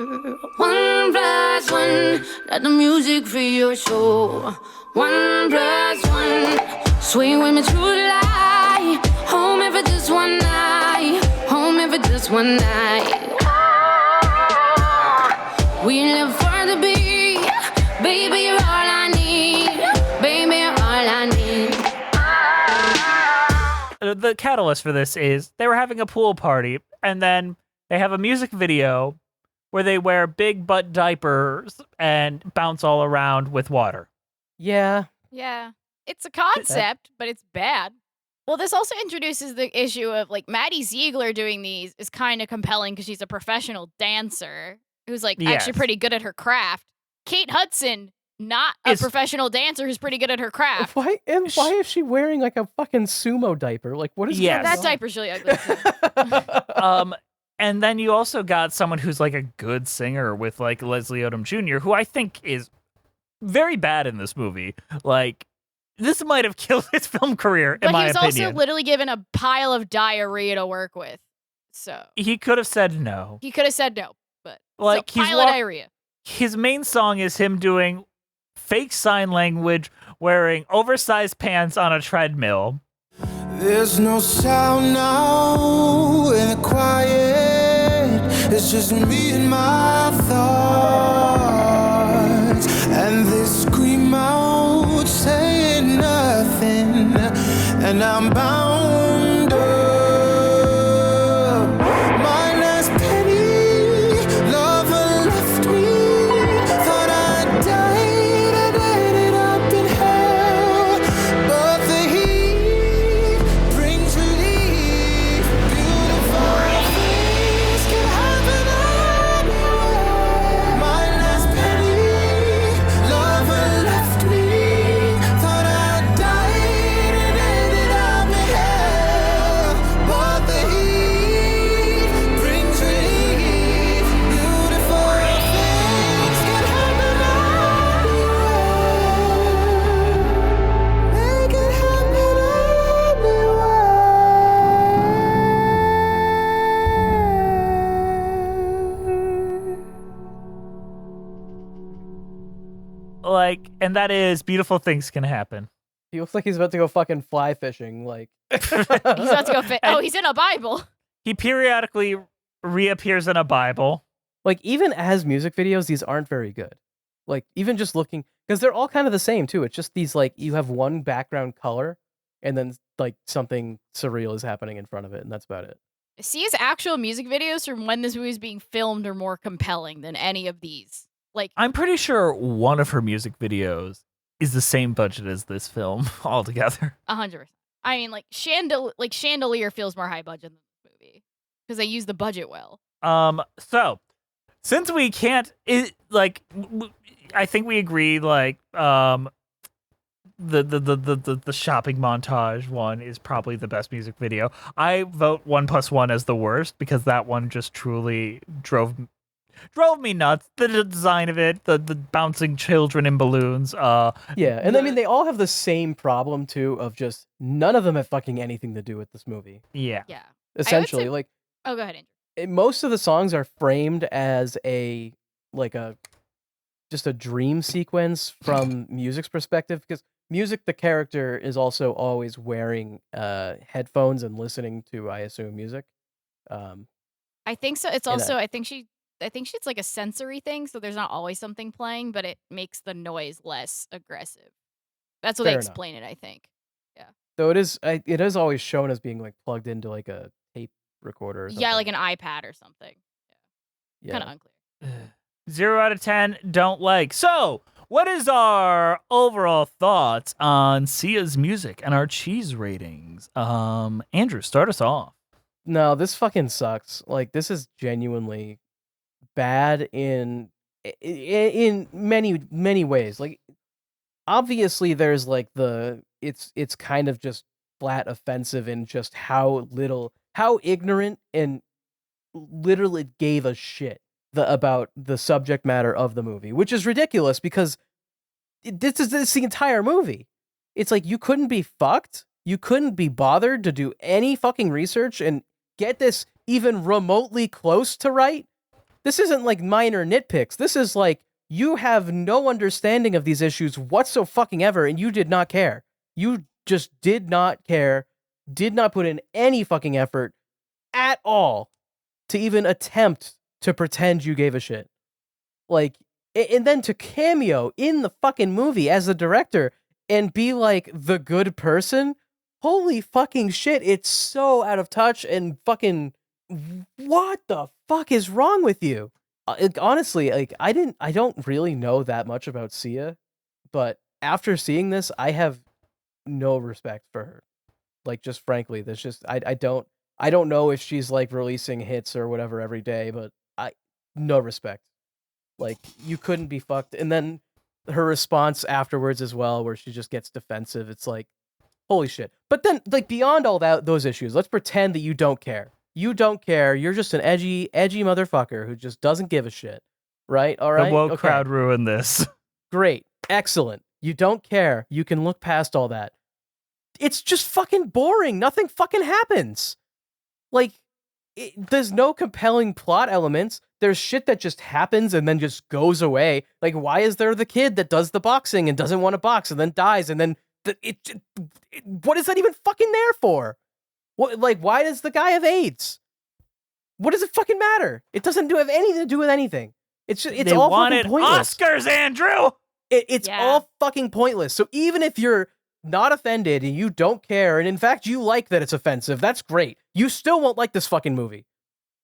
1+1, let the music free your soul. 1+1, swing with me through the light. Home if it's just one night. Home if it's just one night. We live for the beat. Baby, you're all I need. Baby, you're all I need. The catalyst for this is they were having a pool party, and then they have a music video where they wear big butt diapers and bounce all around with water. Yeah. Yeah. It's a concept, but it's bad. Well, this also introduces the issue of, like, Maddie Ziegler doing these is kind of compelling because she's a professional dancer who's, like, actually pretty good at her craft. Kate Hudson, not a professional dancer who's pretty good at her craft. Why is she wearing, like, a fucking sumo diaper? Like, what is going That on? diaper's really ugly, too. And then you also got someone who's, like, a good singer with, like, Leslie Odom Jr., who I think is very bad in this movie. Like, this might have killed his film career, in my opinion. But he was also literally given a pile of diarrhea to work with. So he could have said no. But like, so, pile of diarrhea. His main song is him doing fake sign language, wearing oversized pants on a treadmill. There's no sound now in the quiet. It's just me and my thoughts. And they scream out saying nothing. And I'm bound up. My last penny, lover left me. Thought I died, I ended up in hell. But the heat brings relief. Beautiful things can happen anywhere. My last penny, lover left me. Thought I died and ended up in hell. But the heat brings relief. Beautiful things can happen anywhere. Make it happen anywhere. Like, and that is beautiful things can happen. He looks like he's about to go fucking fly fishing. Like He's about to go fit. Oh, he's in a Bible. He periodically reappears in a Bible. Like, even as music videos, these aren't very good. Like, even just looking, because they're all kind of the same too. It's just these, like, you have one background color, and then like something surreal is happening in front of it, and that's about it. Sia's actual music videos from when this movie is being filmed are more compelling than any of these. Like, I'm pretty sure one of her music videos is the same budget as this film altogether. 100%. I mean, like Chandelier feels more high budget than this movie because they use the budget well. So since we can't, I think we agree. Like, the shopping montage one is probably the best music video. I vote 1+1 as the worst because that one just truly drove me nuts. The design of it, the bouncing children in balloons. Yeah, and I mean they all have the same problem too of just none of them have fucking anything to do with this movie. Yeah. Essentially, like. Oh, go ahead, Andrew. Most of the songs are framed as just a dream sequence from music's perspective, because music, the character, is also always wearing headphones and listening to, I assume, music. I think so. It's also I think it's like a sensory thing, so there's not always something playing, but it makes the noise less aggressive. That's what they explain it, I think. Yeah. So it is always shown as being like plugged into like a tape recorder or something. Yeah, like an iPad or something. Yeah. Kind of unclear. 0 out of 10, don't like. So, what is our overall thoughts on Sia's music and our cheese ratings? Andrew, start us off. No, this fucking sucks. Like, this is genuinely bad in many ways. Like, obviously there's like it's kind of just flat offensive in just how ignorant and little it gave a shit about the subject matter of the movie, which is ridiculous because this is the entire movie. It's like you couldn't be fucked. You couldn't be bothered to do any fucking research and get this even remotely close to right. This isn't like minor nitpicks. This is like you have no understanding of these issues whatsoever, and you did not care. You just did not care, did not put in any fucking effort at all to even attempt to pretend you gave a shit. Like, and then to cameo in the fucking movie as the director and be like the good person. Holy fucking shit. It's so out of touch and fucking what the fuck is wrong with you? Honestly, like I don't really know that much about Sia, but after seeing this, I have no respect for her. Like, just frankly, there's just I don't know if she's like releasing hits or whatever every day, but no respect. Like, you couldn't be fucked. And then her response afterwards as well, where she just gets defensive. It's like, holy shit. But then, like, beyond all those issues, let's pretend that you don't care. You don't care. You're just an edgy motherfucker who just doesn't give a shit. Right? All right? The woke crowd ruined this. Great. Excellent. You don't care. You can look past all that. It's just fucking boring. Nothing fucking happens. Like, there's no compelling plot elements. There's shit that just happens and then just goes away. Like, why is there the kid that does the boxing and doesn't want to box and then dies and then What is that even fucking there for? What, like, why does the guy have AIDS? What does it fucking matter? It doesn't have anything to do with anything. It's they all wanted fucking pointless. Oscars, Andrew. It's all fucking pointless. So even if you're not offended and you don't care, and in fact you like that it's offensive, that's great. You still won't like this fucking movie.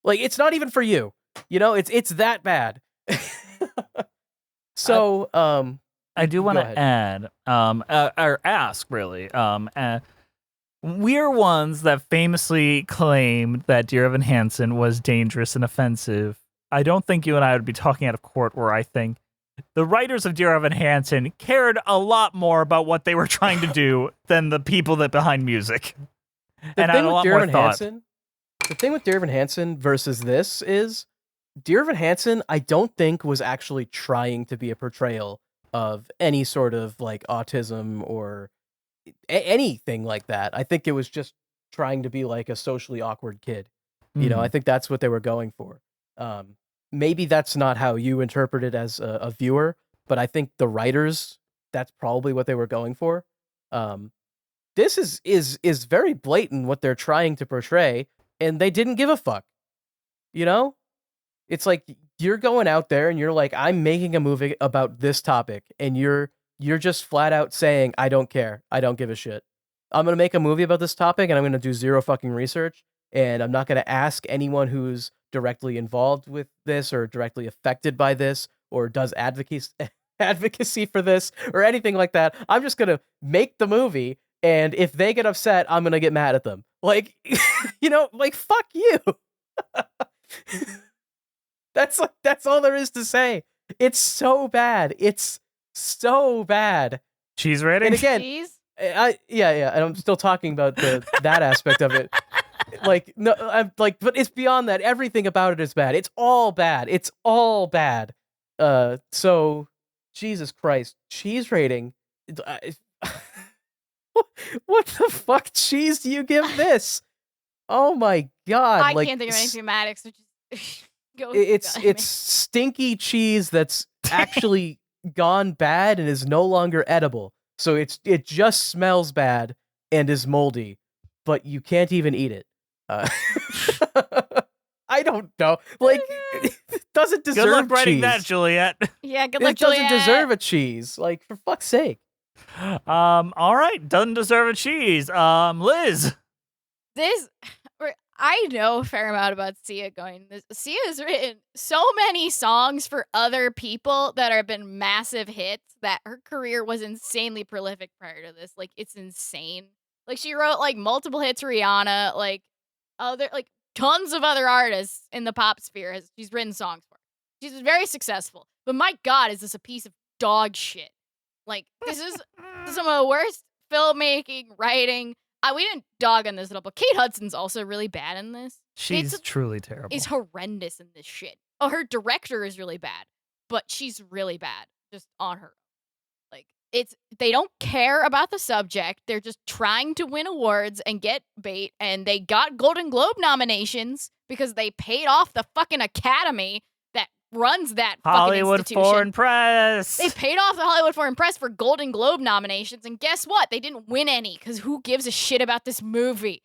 Like, it's not even for you. You know, it's that bad. So, I do want to add, or ask really, we're ones that famously claimed that Dear Evan Hansen was dangerous and offensive. I don't think you and I would be talking out of court where I think the writers of Dear Evan Hansen cared a lot more about what they were trying to do than the people that behind music. And had a lot more thought. The thing with Dear Evan Hansen versus this is, Dear Evan Hansen, I don't think was actually trying to be a portrayal of any sort of like autism or anything like that. I think it was just trying to be like a socially awkward kid. You know, I think that's what they were going for. Maybe that's not how you interpret it as a viewer, but I think the writers, that's probably what they were going for. This is very blatant what they're trying to portray, and they didn't give a fuck. You know? It's like you're going out there and you're like, I'm making a movie about this topic, and you're just flat out saying, I don't care. I don't give a shit. I'm going to make a movie about this topic, and I'm going to do zero fucking research, and I'm not going to ask anyone who's directly involved with this or directly affected by this or does advocacy for this or anything like that. I'm just going to make the movie, and if they get upset, I'm going to get mad at them. Like, you know, like, fuck you. That's all there is to say. It's so bad. It's so bad. Cheese rating? And again, Cheese? yeah, and I'm still talking about that aspect of it. Like, no, I'm like, but it's beyond that. Everything about it is bad. It's all bad. It's all bad. So, Jesus Christ, cheese rating. What the fuck cheese do you give this? Oh my god! I can't think of anything dramatic. So just it's stinky cheese that's actually gone bad and is no longer edible. So it just smells bad and is moldy, but you can't even eat it. I don't know. Like, it doesn't deserve good luck writing cheese. that, Juliet. Yeah, good luck, Juliet. It doesn't deserve a cheese. Like, for fuck's sake. All right, doesn't deserve a cheese. Liz. I know a fair amount about Sia going. Sia has written so many songs for other people that have been massive hits that her career was insanely prolific prior to this. Like, it's insane. Like, she wrote like multiple hits for Rihanna, like other like tons of other artists in the pop sphere she's written songs for. She's very successful. But my God, is this a piece of dog shit? Like, this is some of the worst filmmaking, writing. We didn't dog on this at all, but Kate Hudson's also really bad in this. She's truly terrible. Is horrendous in this shit. Oh, her director is really bad, but she's really bad just on her own. Like, they don't care about the subject. They're just trying to win awards and get bait, and they got Golden Globe nominations because they paid off the fucking Academy that runs that Hollywood fucking institution. Foreign Press. They paid off the Hollywood Foreign Press for Golden Globe nominations, and guess what? They didn't win any, because who gives a shit about this movie?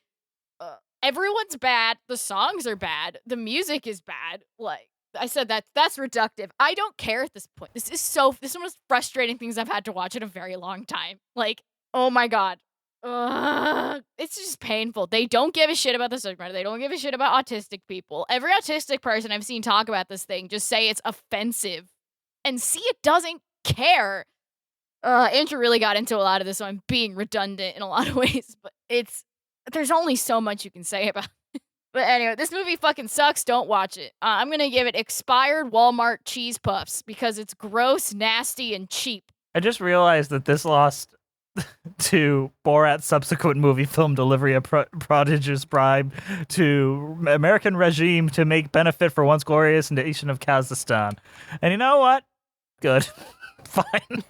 Everyone's bad. The songs are bad. The music is bad. Like I said, that's reductive. I don't care at this point. This is one of the most frustrating things I've had to watch in a very long time. Like, oh my God. It's just painful. They don't give a shit about the subject matter. They don't give a shit about autistic people. Every autistic person I've seen talk about this thing just say it's offensive. And see, it doesn't care. Andrew really got into a lot of this, so I'm being redundant in a lot of ways, but there's only so much you can say about it. But anyway, this movie fucking sucks. Don't watch it. I'm gonna give it expired Walmart cheese puffs because it's gross, nasty, and cheap. I just realized that this lost to Borat's subsequent movie film delivery, a prodigious bribe to American regime to make benefit for once glorious nation of Kazakhstan. And you know what? Good. Fine.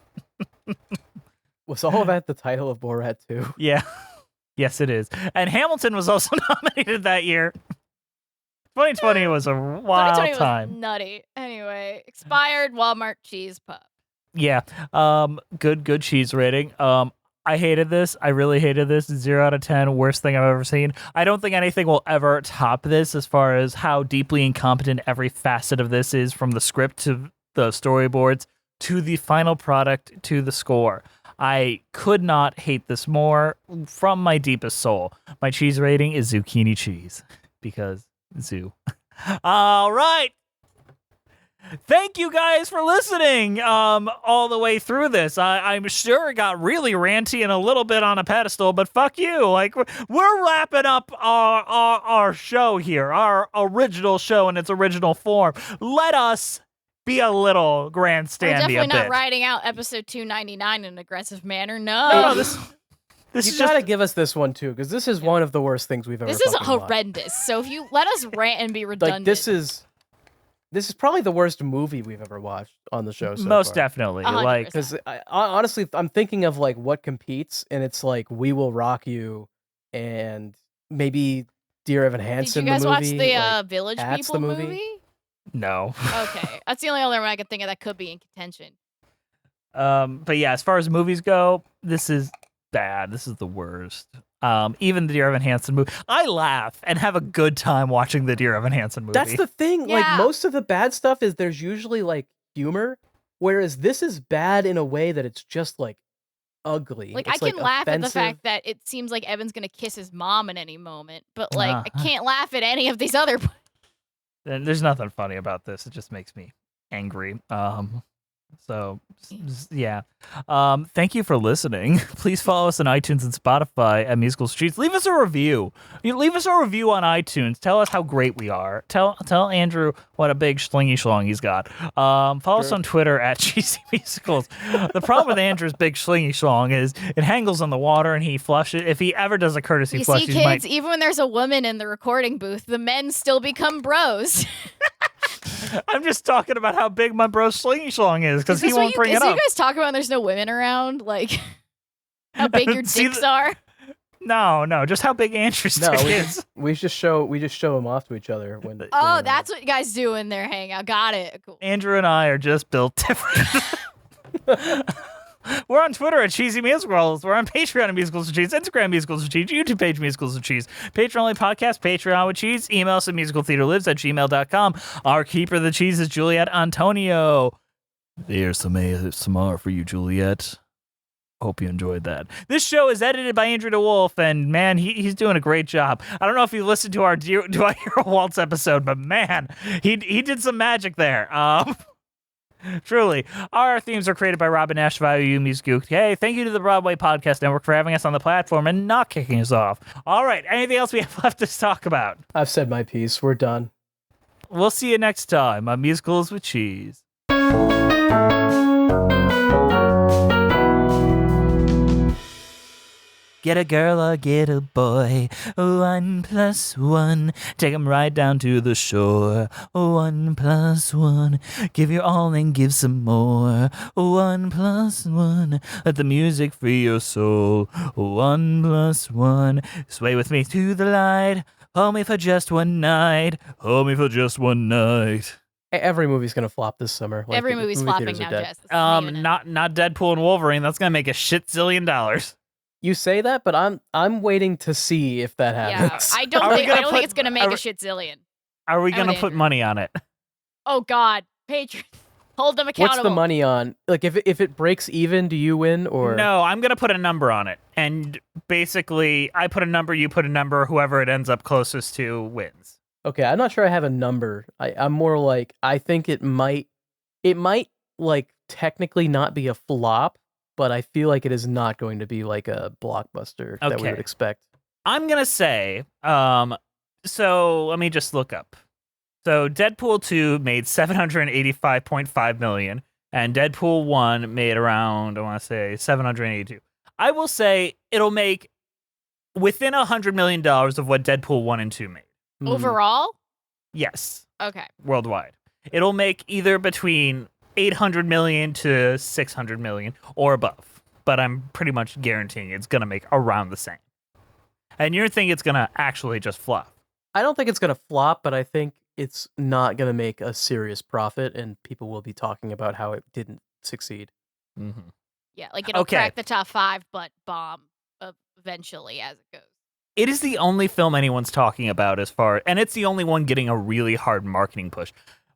Was all of that the title of Borat 2? Yeah. Yes, it is. And Hamilton was also nominated that year. 2020 was a wild 2020 time. Was nutty. Anyway, expired Walmart cheese puff. Yeah. Good cheese rating. I hated this. I really hated this. 0 out of 10. Worst thing I've ever seen. I don't think anything will ever top this as far as how deeply incompetent every facet of this is, from the script to the storyboards to the final product to the score. I could not hate this more from my deepest soul. My cheese rating is zucchini cheese because zoo. All right. Thank you guys for listening all the way through this. I'm sure it got really ranty and a little bit on a pedestal, but fuck you. Like, we're wrapping up our show here, our original show in its original form. Let us be a little grandstandy. We're definitely not bit. writing out episode 299 in an aggressive manner. No, this You is gotta just give us this one too, because this is one of the worst things we've ever. This is fucking watched. horrendous. So if you let us rant and be redundant, Like this is probably the worst movie we've ever watched on the show. So most far. definitely. 100%. Like, Because honestly, I'm thinking of like what competes, and it's like We Will Rock You, and maybe Dear Evan did Hansen. you guys the watch movie, the like, Village Cats, People the movie? movie? no. Okay, that's the only other one I could think of that could be in contention. But yeah, as far as movies go, this is bad. This is the worst. Even the Dear Evan Hansen movie, I laugh and have a good time watching the Dear Evan Hansen movie. That's the thing. Yeah. Like most of the bad stuff is there's usually like humor, whereas this is bad in a way that it's just like ugly. Like, It's, I can laugh at the offensive. fact that it seems like Evan's gonna kiss his mom at any moment, but like, I Uh-huh. can't laugh at any of these other. And there's nothing funny about this. It just makes me angry. So yeah. Thank you for listening. Please follow us on iTunes and Spotify at Musical Streets. Leave us a review. Leave us a review on iTunes. Tell us how great we are. Tell Andrew what a big schlingy schlong he's got. Follow us on Twitter at Cheesy Musicals. The problem with Andrew's big schlingy schlong is it hangles on the water and he flushes. If he ever does a courtesy You flush, see, he kids, might. even when there's a woman in the recording booth, the men still become bros. I'm just talking about how big my bro's schlingy schlong is because he won't bring it Is up. you guys talk about when there's no women around? Like, how big your See dicks are? No, just how big Andrew's No, dick we is. just, we just show them off to each other when. Oh, that's what you guys do in their hangout. Got it. Cool. Andrew and I are just built different. We're on Twitter at Cheesy Musicals. We're on Patreon at Musicals with Cheese, Instagram Musicals with Cheese, YouTube page Musicals with Cheese, Patreon only podcast, Patreon with Cheese. Email us at musicaltheaterlives@gmail.com. Our keeper of the cheese is Juliet Antonio. There's some ASMR for you, Juliet. Hope you enjoyed that. This show is edited by Andrew DeWolf, and man, he's doing a great job. I don't know if you listened to our Do I Hear a Waltz episode, but man, he did some magic there. Truly. Our themes are created by Robyn, Nash, Value, Music Gook. Hey, thank you to the Broadway Podcast Network for having us on the platform and not kicking us off. All right, anything else we have left to talk about? I've said my piece. We're done. We'll see you next time on Musicals with Cheese. Get a girl or get a boy, 1 + 1. Take 'em right down to the shore, 1 + 1. Give your all and give some more, 1 + 1. Let the music free your soul, 1 + 1. Sway with me to the light, hold me for just one night, hold me for just one night. Every movie's gonna flop this summer. Like, Every the movie's movie flopping theaters are now, dead. Jess. That's not even it. Not Deadpool and Wolverine. That's gonna make a shit zillion dollars. You say that, but I'm waiting to see if that Yeah, happens. I don't Are we think gonna it's gonna make are a we- shit zillion. Are we I gonna would put Andrew. money on it? Oh God, Patreon, hold them accountable. What's the money on? Like, if it breaks even, do you win or No, I'm gonna put a number on it, and basically, I put a number, you put a number. Whoever it ends up closest to wins. Okay, I'm not sure I have a number. I'm more like I think it might like technically not be a flop, but I feel like it is not going to be like a blockbuster that we Okay. would expect. I'm gonna say, so let me just look up. So Deadpool 2 made $785.5 million, and Deadpool 1 made around, I want to say, 782. I will say it'll make within $100 million of what Deadpool 1 and 2 made. Hmm. Overall, Yes, okay. worldwide. It'll make either between 800 million to 600 million or above, but I'm pretty much guaranteeing it's gonna make around the same. And you're thinking it's gonna actually just flop. I don't think it's gonna flop, but I think it's not gonna make a serious profit, and people will be talking about how it didn't succeed. Mm-hmm. Yeah, like it'll Okay. crack the top 5, but bomb eventually as it goes. It is the only film anyone's talking about and it's the only one getting a really hard marketing push.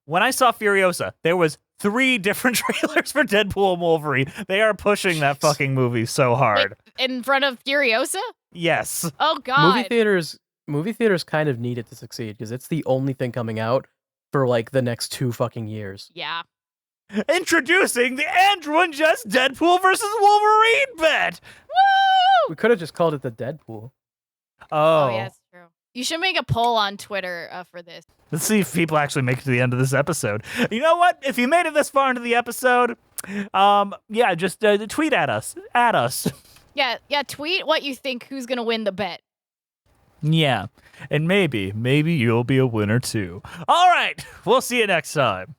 When I saw Furiosa, there was 3 different trailers for Deadpool and Wolverine. They are pushing that fucking movie so hard. Wait, in front of Furiosa? Yes. Oh God. Movie theaters kind of need it to succeed because it's the only thing coming out for like the next 2 fucking years. Yeah. Introducing the Andrew and Jess Deadpool versus Wolverine bet. Woo! We could have just called it the Deadpool. Oh, yeah, that's true. You should make a poll on Twitter for this. Let's see if people actually make it to the end of this episode. You know what? If you made it this far into the episode, just tweet at us. Yeah, tweet what you think who's going to win the bet. Yeah, and maybe you'll be a winner too. All right, we'll see you next time.